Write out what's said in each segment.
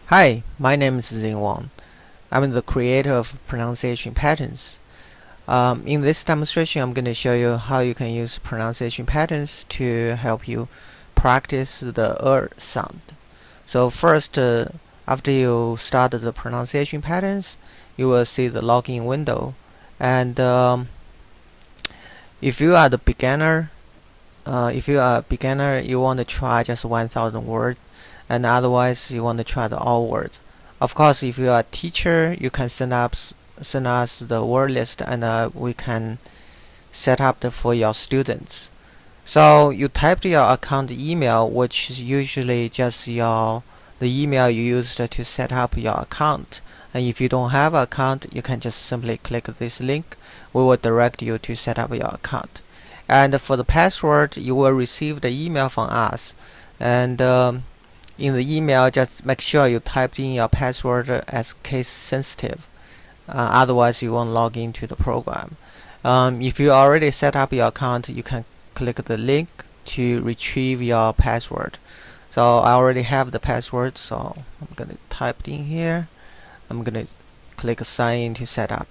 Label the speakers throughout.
Speaker 1: Hi, my name is Xing Wang. I'm the creator of pronunciation patterns. In this demonstration, I'm going to show you how you can use pronunciation patterns to help you practice the sound. So first, after you start the pronunciation patterns, you will see the login window. And if you are the beginner, you want to try just 1,000 words, and otherwise you want to try the all words. Of course, if you are a teacher, you can send us the word list, and we can set up for your students. So you typed your account email, which is usually just the email you used to set up your account. And if you don't have an account, you can just simply click this link. We will direct you to set up your account. And for the password, you will receive the email from us. And in the email, just make sure you typed in your password as case sensitive. Otherwise, you won't log into the program. If you already set up your account, you can click the link to retrieve your password. So I already have the password, so I'm gonna type it in here. I'm gonna click sign in to set up.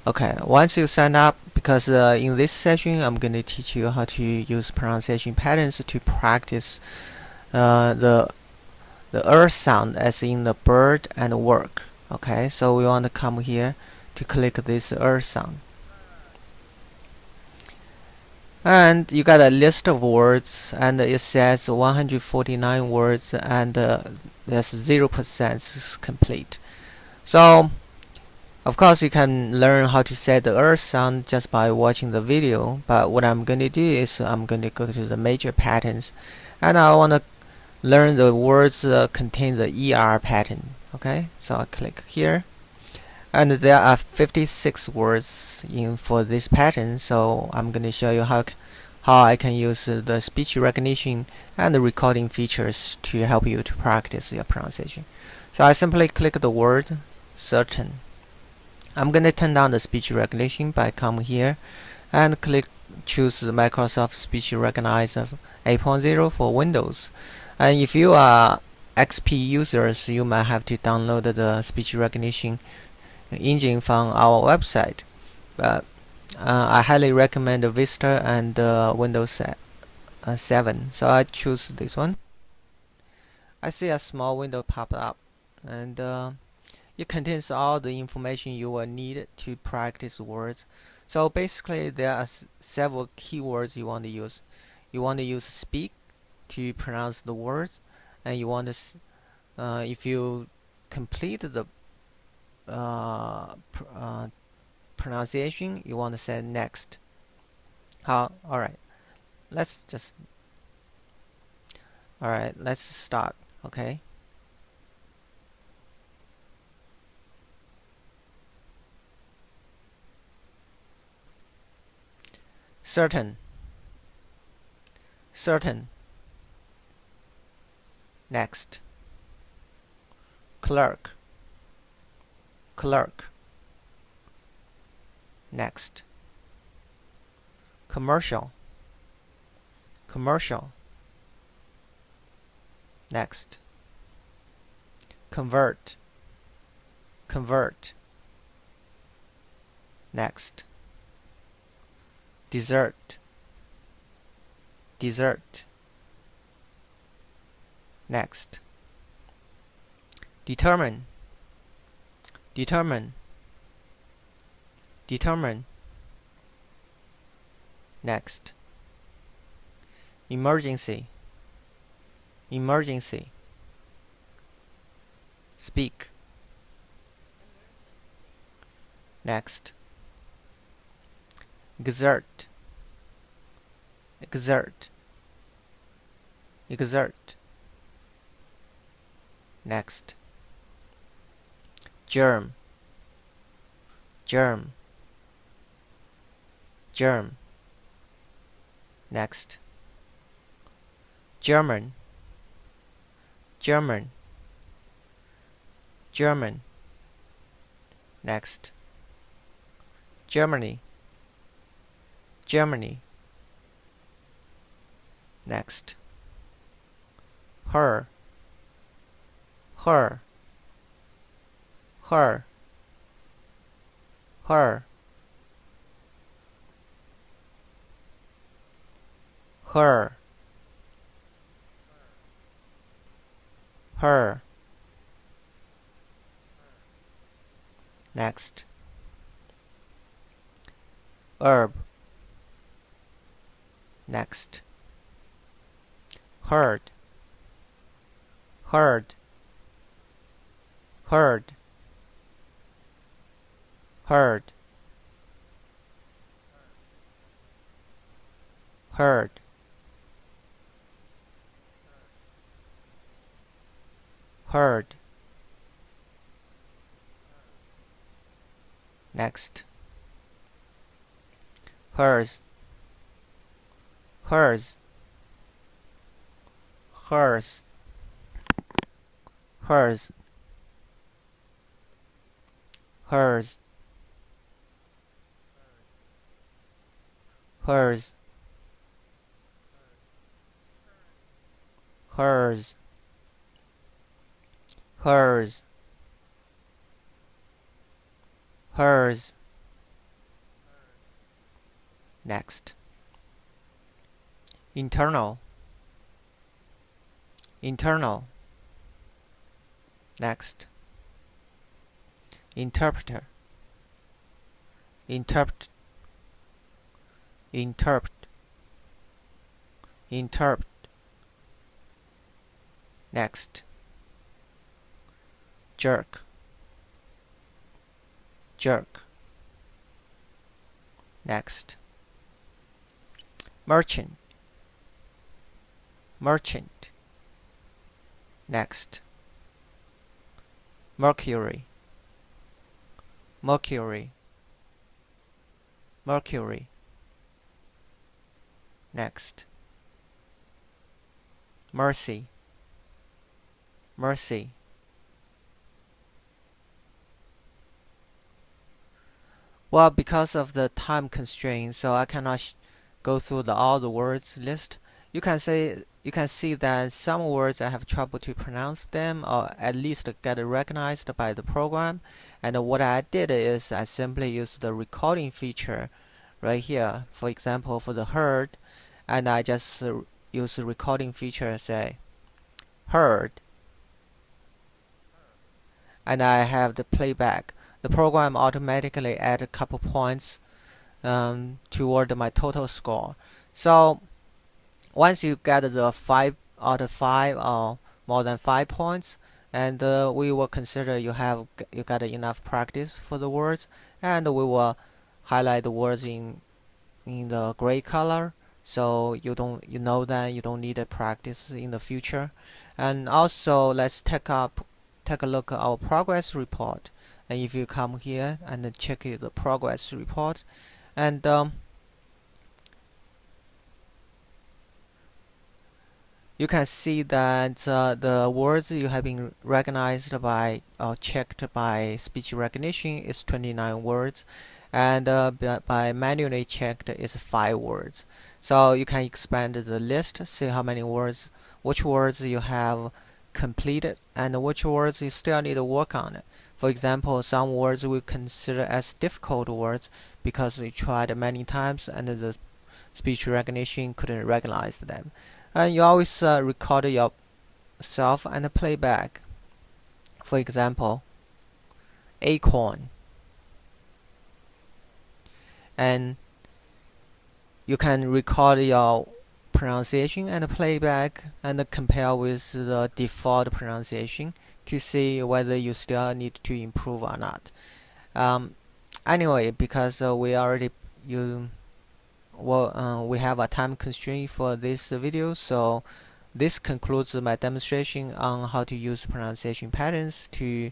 Speaker 1: Okay, once you sign up, because in this session I'm going to teach you how to use pronunciation patterns to practice the sound, as in the bird and work. Okay, so we want to come here to click this sound, and you got a list of words, and it says 149 words, and there's 0% complete. So of course, you can learn how to set the sound just by watching the video, but what I'm going to do is I'm going to go to the major patterns, and I want to learn the words contain the pattern. Okay, so I click here, and there are 56 words for this pattern, so I'm going to show you how I can use the speech recognition and the recording features to help you to practice your pronunciation. So I simply click the word certain. I'm going to turn down the speech recognition by come here and choose the Microsoft Speech Recognizer 8.0 for Windows. And if you are XP users, you might have to download the speech recognition engine from our website. But I highly recommend Vista and Windows 7. So I choose this one. I see a small window pop up, and it contains all the information you will need to practice words. So basically, there are several keywords you want to use. You want to use speak to pronounce the words, and you want to, if you complete the pronunciation, you want to say next. Alright. Let's just. Alright, let's start. Okay. Certain. Certain. Next. Clerk. Clerk. Next. Commercial. Commercial. Next. Convert. Convert. Next. Dessert. Dessert. Next. Determine. Determine. Determine. Next. Emergency. Emergency. Speak. Next. Exert. Exert. Exert. Next. Germ. Germ. Germ. Next. German. German. German. Next. Germany. Germany. Next. Her, her, her, her, her, her. Next. Herb. Next. Herd, herd, herd, herd, herd, herd. Next. Hers, hers, hers, hers, hers, hers, hers, hers, hers. Next. Internal, internal. Next. Interpreter, interpret, interpret, interpret. Next. Jerk, jerk. Next. Merchant, merchant. Next. Mercury, mercury, mercury. Next. Mercy, mercy. Well, because of the time constraint, so I cannot go through all the words list. You can see that some words I have trouble to pronounce them, or at least get recognized by the program. And what I did is I simply used the recording feature right here. For example, for the herd, and I just use the recording feature and say herd, and I have the playback. The program automatically add a couple points toward my total score. So once you get the 5 out of 5 or more than 5 points, and we will consider you got enough practice for the words, and we will highlight the words in the gray color, so you know that you don't need a practice in the future. And also, let's take a look at our progress report. And if you come here and check the progress report, and you can see that the words you have been recognized by or checked by speech recognition is 29 words, and by manually checked is 5 words. So you can expand the list, see how many words, which words you have completed, and which words you still need to work on it. For example, some words we consider as difficult words because we tried many times and the speech recognition couldn't recognize them. And you always record yourself and play back. For example, acorn. And you can record your pronunciation and play back and compare with the default pronunciation to see whether you still need to improve or not. Anyway, because we already we have a time constraint for this video, so this concludes my demonstration on how to use pronunciation patterns to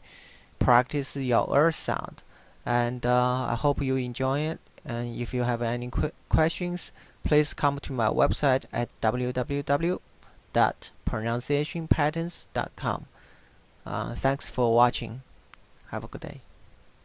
Speaker 1: practice your sound. And I hope you enjoy it. And if you have any questions, please come to my website at www.pronunciationpatterns.com. Thanks for watching. Have a good day.